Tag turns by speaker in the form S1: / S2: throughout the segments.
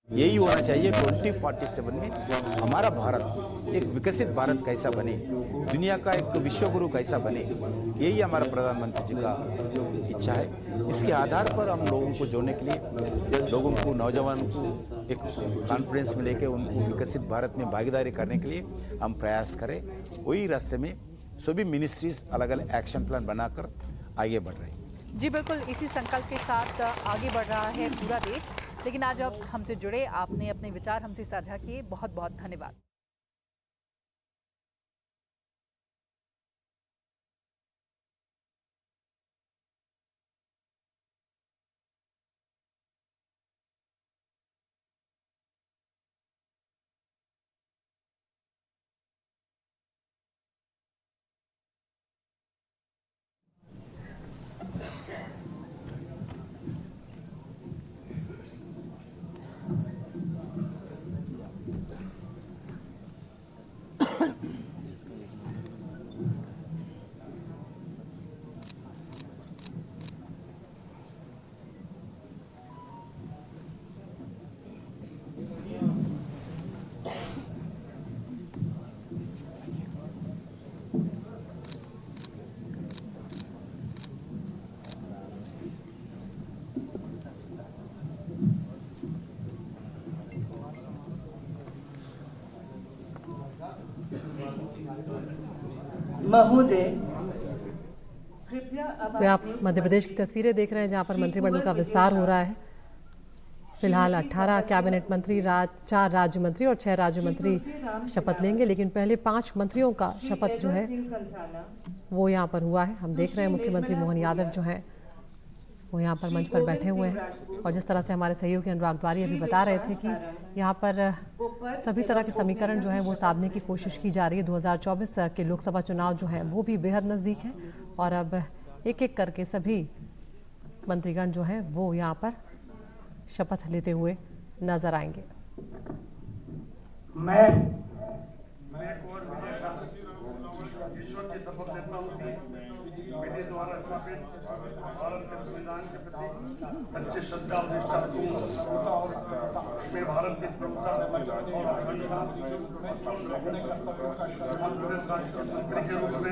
S1: यही होना चाहिए 2047 में हमारा भारत एक विकसित भारत कैसा बने, दुनिया का एक विश्वगुरु कैसा बने, यही हमारा प्रधानमंत्री जी का इच्छा है। इसके आधार पर हम लोगों को जोड़ने के लिए, लोगों को, नौजवानों को एक कॉन्फ्रेंस में लेके उनको विकसित भारत में भागीदारी करने के लिए हम प्रयास करें। वही रास्ते में सभी मिनिस्ट्रीज अलग अलग एक्शन प्लान बनाकर आगे बढ़ रही है।
S2: जी बिल्कुल, इसी संकल्प के साथ आगे बढ़ रहा है पूरा देश। लेकिन आज आप हमसे जुड़े, आपने अपने विचार हमसे साझा किए, बहुत बहुत धन्यवाद।
S3: तो आप मध्य प्रदेश की तस्वीरें देख रहे हैं जहां पर मंत्रिमंडल का विस्तार हो रहा है। फिलहाल 18 कैबिनेट मंत्री, 4 राज्य मंत्री और 6 राज्य मंत्री शपथ लेंगे, लेकिन पहले 5 मंत्रियों का शपथ जो है वो यहाँ पर हुआ है। हम देख रहे हैं मुख्यमंत्री मोहन यादव जो हैं वो यहाँ पर मंच पर बैठे हुए हैं। और जिस तरह से हमारे सहयोगी अनुराग द्वारी अभी बता रहे थे कि यहाँ पर सभी तरह के समीकरण जो है वो साधने की कोशिश की जा रही है। 2024 के लोकसभा चुनाव जो है वो भी बेहद नज़दीक है और अब एक एक करके सभी मंत्रीगण जो हैं वो यहाँ पर शपथ लेते हुए नजर आएंगे।
S4: मैं ईश्वर की शपथ लेता हूं कि मेरे द्वारा स्थापित भारत के संविधान के प्रति सच्ची श्रद्धा और निष्ठा रखूंगा और मैं भारत की प्रमुखता और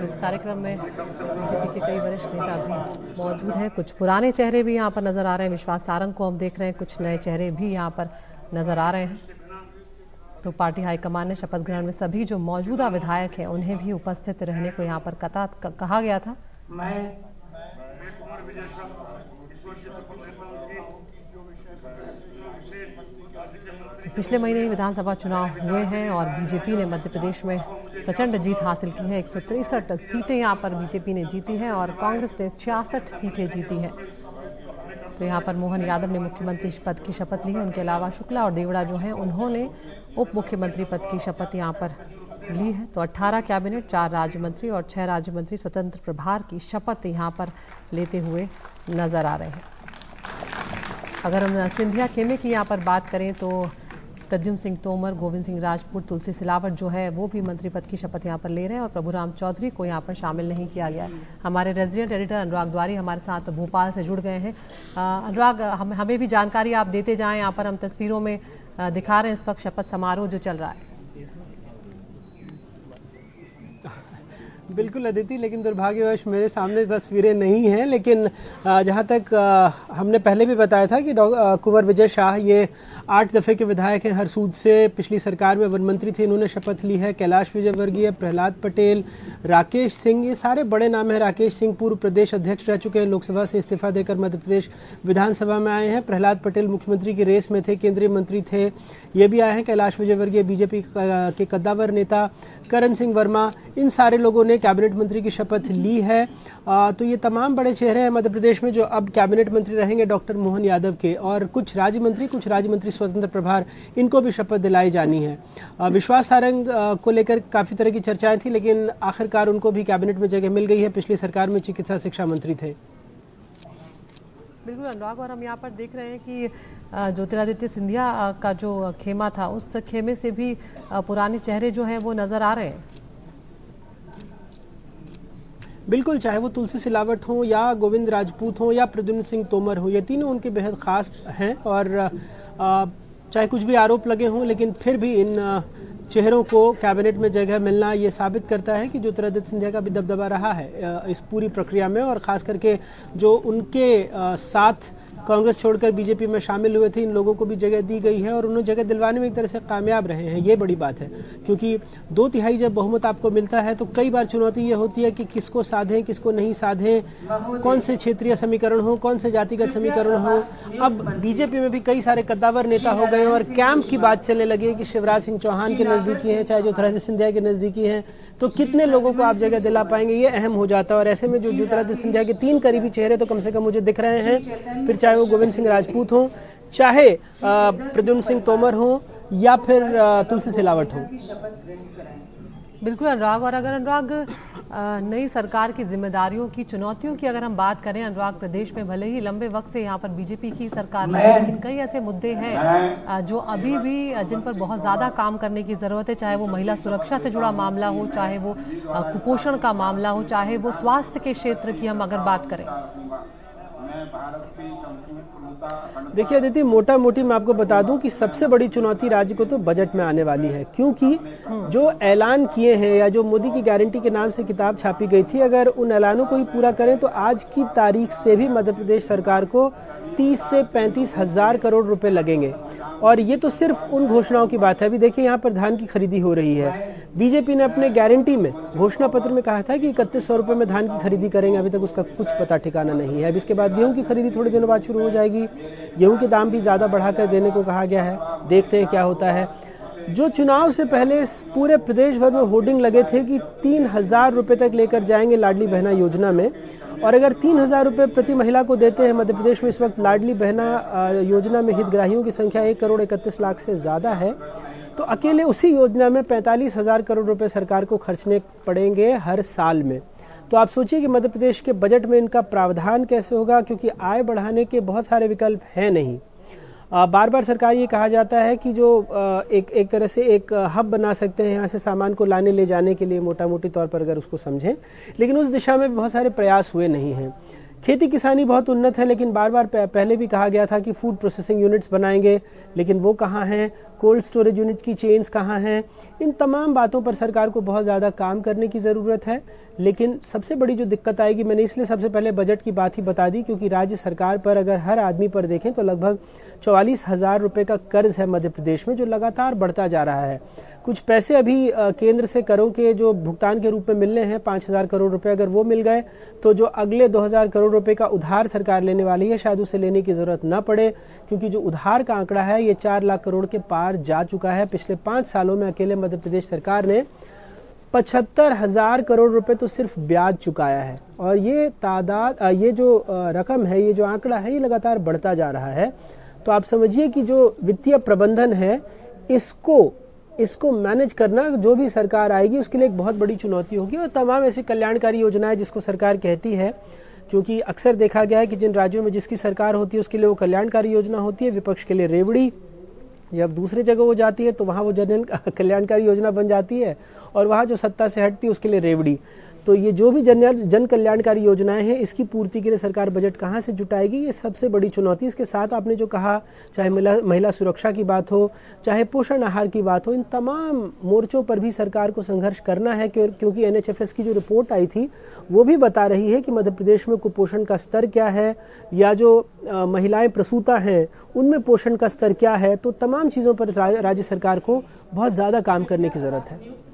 S3: इस कार्यक्रम में बीजेपी के कई वरिष्ठ नेता भी मौजूद हैं। कुछ पुराने चेहरे भी यहाँ पर नजर आ रहे हैं। विश्वास सारंग को हम देख रहे हैं, कुछ नए चेहरे भी यहाँ पर नजर आ रहे हैं। तो पार्टी हाईकमान ने शपथ ग्रहण में सभी जो मौजूदा विधायक हैं उन्हें भी उपस्थित रहने को यहाँ पर कहा गया था। तो पिछले महीने ही विधानसभा चुनाव हुए हैं और बीजेपी ने मध्य प्रदेश में प्रचंड जीत हासिल की है। 163 सीटें यहाँ पर बीजेपी ने जीती हैं और कांग्रेस ने 66 सीटें जीती हैं। तो यहाँ पर मोहन यादव ने मुख्यमंत्री पद की शपथ ली है। उनके अलावा शुक्ला और देवड़ा जो हैं उन्होंने उप मुख्यमंत्री पद की शपथ यहाँ पर ली है। तो 18 कैबिनेट, 4 राज्य मंत्री और 6 राज्य मंत्री स्वतंत्र प्रभार की शपथ यहाँ पर लेते हुए नजर आ रहे हैं। अगर हम सिंधिया खेमे की यहाँ पर बात करें तो प्रद्युम्न सिंह तोमर, गोविंद सिंह राजपूत, तुलसी सिलावट जो है वो भी मंत्री पद की शपथ यहाँ पर ले रहे हैं और प्रभुराम चौधरी को यहाँ पर शामिल नहीं किया गया। हमारे रेजिडेंट एडिटर अनुराग द्वारी हमारे साथ भोपाल से जुड़ गए हैं। अनुराग, हमें भी जानकारी आप देते जाएं। यहाँ पर हम तस्वीरों में दिखा रहे हैं इस वक्त शपथ समारोह जो चल रहा है।
S5: बिल्कुल अदिति, लेकिन दुर्भाग्यवश मेरे सामने तस्वीरें नहीं हैं। लेकिन जहां तक हमने पहले भी बताया था कि कुंवर विजय शाह ये 8 दफ़े के विधायक हैं हरसूद से। पिछली सरकार में वन मंत्री थे, इन्होंने शपथ ली है। कैलाश विजयवर्गीय, प्रहलाद पटेल, राकेश सिंह, ये सारे बड़े नाम हैं। राकेश सिंह पूर्व प्रदेश अध्यक्ष रह चुके हैं, लोकसभा से इस्तीफा देकर मध्य प्रदेश विधानसभा में आए हैं। प्रहलाद पटेल मुख्यमंत्री की रेस में थे, केंद्रीय मंत्री थे, ये भी आए हैं। कैलाश विजयवर्गीय बीजेपी के कद्दावर नेता, करण सिंह वर्मा, इन सारे लोगों ने कैबिनेट मंत्री की शपथ ली है। तो ये तमाम बड़े चेहरे हैं मध्य प्रदेश में जो अब कैबिनेट मंत्री रहेंगे डॉक्टर मोहन यादव के। और कुछ राज्य मंत्री स्वतंत्र प्रभार, इनको भी शपथ दिलाई जानी है। विश्वास सारंग को लेकर काफ़ी तरह की चर्चाएं थी, लेकिन आखिरकार उनको भी कैबिनेट में जगह मिल गई है। पिछली सरकार में चिकित्सा शिक्षा मंत्री थे।
S3: बिल्कुल अनुराग, और हम यहाँ पर देख रहे हैं कि ज्योतिरादित्य सिंधिया का जो खेमा था उस खेमे से भी पुराने चेहरे जो हैं वो नज़र आ रहे हैं।
S5: बिल्कुल, चाहे वो तुलसी सिलावट हो या गोविंद राजपूत हो या प्रद्युम्न सिंह तोमर हो, ये तीनों उनके बेहद ख़ास हैं। और चाहे कुछ भी आरोप लगे हों, लेकिन फिर भी इन चेहरों को कैबिनेट में जगह मिलना ये साबित करता है कि ज्योतिरादित्य सिंधिया का भी दबदबा रहा है इस पूरी प्रक्रिया में। और ख़ास करके जो उनके साथ कांग्रेस छोड़कर बीजेपी में शामिल हुए थे, इन लोगों को भी जगह दी गई है और उन्होंने जगह दिलवाने में एक तरह से कामयाब रहे हैं। ये बड़ी बात है, क्योंकि 2/3 जब बहुमत आपको मिलता है तो कई बार चुनौती ये होती है कि किसको साधें किसको नहीं साधें, कौन से क्षेत्रीय समीकरण हो, कौन से जातिगत समीकरण हो। अब बीजेपी में भी कई सारे कद्दावर नेता हो गए और कैंप की बात चलने लगी कि शिवराज सिंह चौहान के नज़दीकी हैं, चाहे ज्योतिरादित्य सिंधिया के नज़दीकी हैं, तो कितने लोगों को आप जगह दिला पाएंगे, ये अहम हो जाता है। और ऐसे में जो ज्योतिरादित्य सिंधिया के 3 करीबी चेहरे तो कम से कम मुझे दिख रहे हैं, फिर चाहे वो गोविंद सिंह राजपूत हो, चाहे प्रद्युम्न सिंह तोमर हो या फिर तुलसी सिलावट हो।
S3: बिल्कुल अनुराग, और अगर अनुराग नई सरकार की जिम्मेदारियों की चुनौतियों की अगर हम बात करें अनुराग, प्रदेश में भले ही लंबे वक्त से यहाँ पर बीजेपी की सरकार रही, लेकिन कई ऐसे मुद्दे हैं जो अभी भी जिन पर बहुत ज़्यादा काम करने की ज़रूरत है, चाहे वो महिला सुरक्षा से जुड़ा मामला हो, चाहे वो कुपोषण का मामला हो, चाहे वो स्वास्थ्य के क्षेत्र की हम अगर बात करें।
S5: देखिए अदिति, मोटा मोटी मैं आपको बता दूं कि सबसे बड़ी चुनौती राज्य को तो बजट में आने वाली है, क्योंकि जो ऐलान किए हैं या जो मोदी की गारंटी के नाम से किताब छापी गई थी, अगर उन ऐलानों को ही पूरा करें तो आज की तारीख से भी मध्य प्रदेश सरकार को 30 से 35 हज़ार करोड़ रुपए लगेंगे। और ये तो सिर्फ उन घोषणाओं की बात है। अभी देखिए यहाँ पर धान की खरीदी हो रही है, बीजेपी ने अपने गारंटी में घोषणा पत्र में कहा था कि 3100 रुपये में धान की खरीदी करेंगे, अभी तक उसका कुछ पता ठिकाना नहीं है। अब इसके बाद गेहूं की खरीदी थोड़े दिनों बाद शुरू हो जाएगी, गेहूं के दाम भी ज़्यादा बढ़ाकर देने को कहा गया है, देखते हैं क्या होता है। जो चुनाव से पहले पूरे प्रदेश भर में होर्डिंग लगे थे कि 3000 रुपये तक लेकर जाएंगे लाडली बहना योजना में, और अगर 3000 रुपये प्रति महिला को देते हैं, मध्य प्रदेश में इस वक्त लाडली बहना योजना में हितग्राहियों की संख्या 1,31,00,000 से ज़्यादा है, तो अकेले उसी योजना में 45,000 करोड़ रुपए सरकार को खर्चने पड़ेंगे हर साल में। तो आप सोचिए कि मध्य प्रदेश के बजट में इनका प्रावधान कैसे होगा, क्योंकि आय बढ़ाने के बहुत सारे विकल्प हैं नहीं। बार बार सरकार ये कहा जाता है कि जो एक तरह से एक हब बना सकते हैं यहाँ से सामान को लाने ले जाने के लिए, मोटा मोटी तौर पर अगर उसको समझें, लेकिन उस दिशा में भी बहुत सारे प्रयास हुए नहीं हैं। खेती किसानी बहुत उन्नत है, लेकिन बार बार पहले भी कहा गया था कि फूड प्रोसेसिंग यूनिट्स बनाएंगे, लेकिन वो कहाँ हैं, कोल्ड स्टोरेज यूनिट की चेन्स कहाँ हैं। इन तमाम बातों पर सरकार को बहुत ज़्यादा काम करने की ज़रूरत है। लेकिन सबसे बड़ी जो दिक्कत आएगी, मैंने इसलिए सबसे पहले बजट की बात ही बता दी, क्योंकि राज्य सरकार पर अगर हर आदमी पर देखें तो लगभग 44,000 रुपये का कर्ज है मध्य प्रदेश में, जो लगातार बढ़ता जा रहा है। कुछ पैसे अभी केंद्र से करों के जो भुगतान के रूप में मिलने हैं 5,000 करोड़ रुपए, अगर वो मिल गए तो जो अगले 2,000 करोड़ रुपए का उधार सरकार लेने वाली है, शायद उसे लेने की ज़रूरत ना पड़े, क्योंकि जो उधार का आंकड़ा है ये 4 लाख करोड़ के पार जा चुका है। पिछले 5 सालों में अकेले मध्य प्रदेश सरकार ने 75,000 करोड़ रुपए तो सिर्फ ब्याज चुकाया है, और ये तादाद, ये जो रकम है, ये जो आंकड़ा है, ये लगातार बढ़ता जा रहा है। तो आप समझिए कि जो वित्तीय प्रबंधन है, इसको मैनेज करना जो भी सरकार आएगी उसके लिए एक बहुत बड़ी चुनौती होगी। और तमाम ऐसी कल्याणकारी योजनाएं जिसको सरकार कहती है, क्योंकि अक्सर देखा गया है कि जिन राज्यों में जिसकी सरकार होती है उसके लिए वो कल्याणकारी योजना होती है, विपक्ष के लिए रेवड़ी। जब दूसरे जगह वो जाती है तो वहाँ वो जन कल्याणकारी योजना बन जाती है, और वहाँ जो सत्ता से हटती है उसके लिए रेवड़ी। तो ये जो भी जन कल्याणकारी योजनाएं हैं, इसकी पूर्ति के लिए सरकार बजट कहाँ से जुटाएगी, ये सबसे बड़ी चुनौती। इसके साथ आपने जो कहा, चाहे महिला सुरक्षा की बात हो, चाहे पोषण आहार की बात हो, इन तमाम मोर्चों पर भी सरकार को संघर्ष करना है, क्योंकि NHFS की जो रिपोर्ट आई थी वो भी बता रही है कि मध्य प्रदेश में कुपोषण का स्तर क्या है, या जो महिलाएं प्रसूता हैं उनमें पोषण का स्तर क्या है। तो तमाम चीज़ों पर राज्य सरकार को बहुत ज़्यादा काम करने की ज़रूरत है।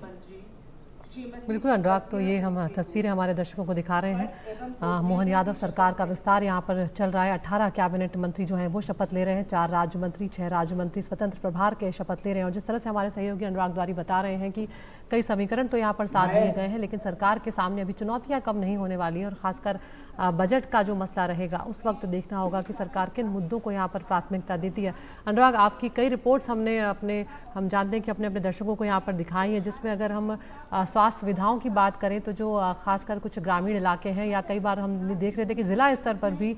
S3: बिल्कुल अनुराग, तो ये हम तस्वीरें हमारे दर्शकों को दिखा रहे हैं। मोहन यादव सरकार का विस्तार यहाँ पर चल रहा है। 18 कैबिनेट मंत्री जो हैं वो शपथ ले रहे हैं, 4 राज्य मंत्री, 6 राज्य मंत्री स्वतंत्र प्रभार के शपथ ले रहे हैं। और जिस तरह से हमारे सहयोगी अनुराग द्वारी बता रहे हैं कि कई समीकरण तो यहाँ पर साथ दिए गए हैं, लेकिन सरकार के सामने अभी चुनौतियाँ कम नहीं होने वाली हैं। और खासकर बजट का जो मसला रहेगा उस वक्त देखना होगा कि सरकार किन मुद्दों को यहाँ पर प्राथमिकता देती है। अनुराग, आपकी कई रिपोर्ट्स हम जानते हैं कि अपने दर्शकों को यहाँ पर दिखाई है, जिसमें अगर हम स्वास्थ्य सुविधाओं की बात करें तो जो खासकर कुछ ग्रामीण इलाके हैं, या कई बार हम देख रहे थे कि जिला स्तर पर भी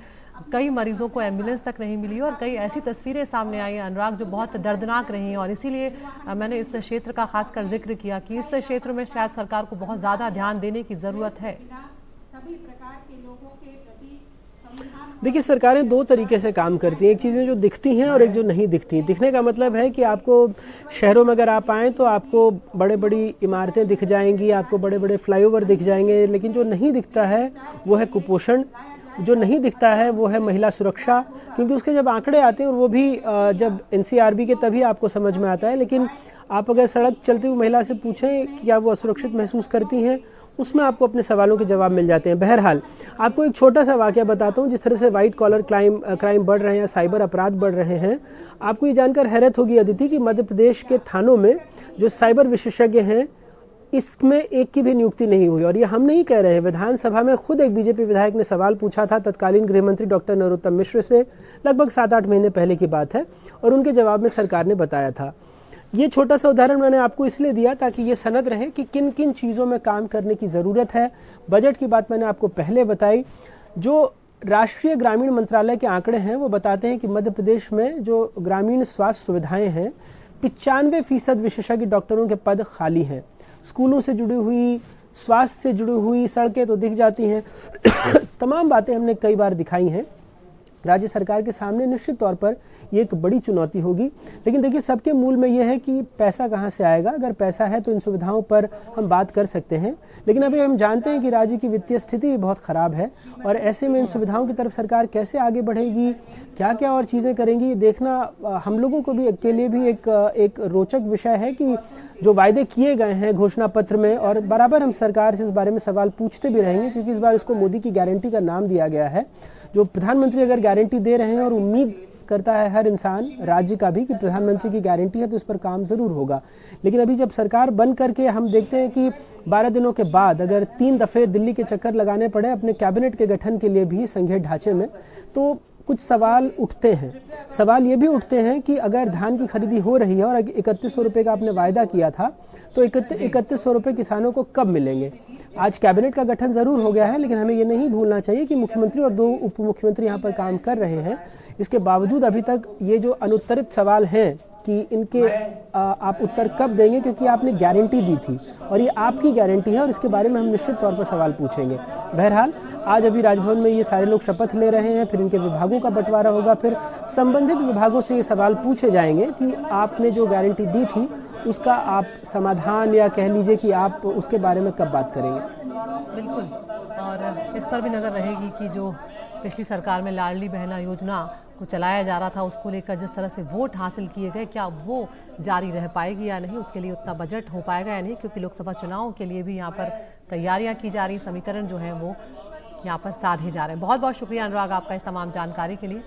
S3: कई मरीजों को एम्बुलेंस तक नहीं मिली, और कई ऐसी तस्वीरें सामने आई हैं अनुराग जो बहुत दर्दनाक रही हैं। और इसीलिए मैंने इस क्षेत्र का खासकर जिक्र किया कि इस क्षेत्र में शायद सरकार को बहुत ज़्यादा ध्यान देने की ज़रूरत है।
S5: देखिए, सरकारें दो तरीके से काम करती हैं। एक चीज़ें जो दिखती हैं और एक जो नहीं दिखती। दिखने का मतलब है कि आपको शहरों में अगर आप आएँ तो आपको बड़े बड़ी इमारतें दिख जाएंगी, आपको बड़े बड़े फ्लाईओवर दिख जाएंगे, लेकिन जो नहीं दिखता है वो है कुपोषण, जो नहीं दिखता है वो है महिला सुरक्षा, क्योंकि उसके जब आंकड़े आते हैं और वो भी जब एनसीआरबी के तभी आपको समझ में आता है। लेकिन आप अगर सड़क चलती हुई महिला से पूछें कि क्या वो असुरक्षित महसूस करती हैं, उसमें आपको अपने सवालों के जवाब मिल जाते हैं। बहरहाल, आपको एक छोटा सा वाकया बताता हूँ। जिस तरह से वाइट कॉलर क्राइम बढ़ रहे हैं, साइबर अपराध बढ़ रहे हैं, आपको ये जानकर हैरत होगी अदिति कि मध्य प्रदेश के थानों में जो साइबर विशेषज्ञ हैं, इसमें एक की भी नियुक्ति नहीं हुई। और ये हम नहीं कह रहे हैं, विधानसभा में खुद एक बीजेपी विधायक ने सवाल पूछा था तत्कालीन गृह मंत्री डॉक्टर नरोत्तम मिश्र से, लगभग 7-8 महीने पहले की बात है, और उनके जवाब में सरकार ने बताया था। ये छोटा सा उदाहरण मैंने आपको इसलिए दिया ताकि ये सनद रहे कि किन किन चीज़ों में काम करने की ज़रूरत है। बजट की बात मैंने आपको पहले बताई। जो राष्ट्रीय ग्रामीण मंत्रालय के आंकड़े हैं वो बताते हैं कि मध्य प्रदेश में जो ग्रामीण स्वास्थ्य सुविधाएं हैं, 95% विशेषज्ञ डॉक्टरों के पद खाली हैं। स्कूलों से जुड़ी हुई, स्वास्थ्य से जुड़ी हुई सड़कें तो दिख जाती हैं। तमाम बातें हमने कई बार दिखाई हैं। राज्य सरकार के सामने निश्चित तौर पर ये एक बड़ी चुनौती होगी। लेकिन देखिए, सबके मूल में ये है कि पैसा कहाँ से आएगा। अगर पैसा है तो इन सुविधाओं पर हम बात कर सकते हैं, लेकिन अभी हम जानते हैं कि राज्य की वित्तीय स्थिति बहुत ख़राब है, और ऐसे में इन सुविधाओं की तरफ सरकार कैसे आगे बढ़ेगी, क्या क्या और चीज़ें करेंगी, ये देखना हम लोगों को भी के लिए भी एक रोचक विषय है कि जो वायदे किए गए हैं घोषणा पत्र में, और बराबर हम सरकार से इस बारे में सवाल पूछते भी रहेंगे, क्योंकि इस बार इसको मोदी की गारंटी का नाम दिया गया है। जो प्रधानमंत्री अगर गारंटी दे रहे हैं, और उम्मीद करता है हर इंसान राज्य का भी कि प्रधानमंत्री की गारंटी है तो इस पर काम ज़रूर होगा। लेकिन अभी जब सरकार बन करके हम देखते हैं कि 12 दिनों के बाद अगर 3 दफ़े दिल्ली के चक्कर लगाने पड़े अपने कैबिनेट के गठन के लिए भी संघीय ढांचे में, तो कुछ सवाल उठते हैं। सवाल ये भी उठते हैं कि अगर धान की खरीदी हो रही है और 3100 रुपये का आपने वायदा किया था, तो 3100 रुपये किसानों को कब मिलेंगे। आज कैबिनेट का गठन ज़रूर हो गया है, लेकिन हमें ये नहीं भूलना चाहिए कि मुख्यमंत्री और 2 उप मुख्यमंत्री यहाँ पर काम कर रहे हैं। इसके बावजूद अभी तक ये जो अनुत्तरित सवाल हैं कि इनके आप उत्तर कब देंगे, क्योंकि आपने गारंटी दी थी और ये आपकी गारंटी है, और इसके बारे में हम निश्चित तौर पर सवाल पूछेंगे। बहरहाल, आज अभी राजभवन में ये सारे लोग शपथ ले रहे हैं, फिर इनके विभागों का बंटवारा होगा, फिर संबंधित विभागों से ये सवाल पूछे जाएंगे कि आपने जो गारंटी दी थी उसका आप समाधान, या कह लीजिए कि आप उसके बारे में कब बात करेंगे।
S3: बिल्कुल, और इस पर भी नज़र रहेगी कि जो पिछली सरकार में लाडली बहना योजना को चलाया जा रहा था, उसको लेकर जिस तरह से वोट हासिल किए गए, क्या वो जारी रह पाएगी या नहीं, उसके लिए उतना बजट हो पाएगा या नहीं, क्योंकि लोकसभा चुनाव के लिए भी यहाँ पर तैयारियां की जा रही, समीकरण जो हैं वो यहाँ पर साधे जा रहे हैं। बहुत बहुत शुक्रिया अनुराग आपका इस तमाम जानकारी के लिए।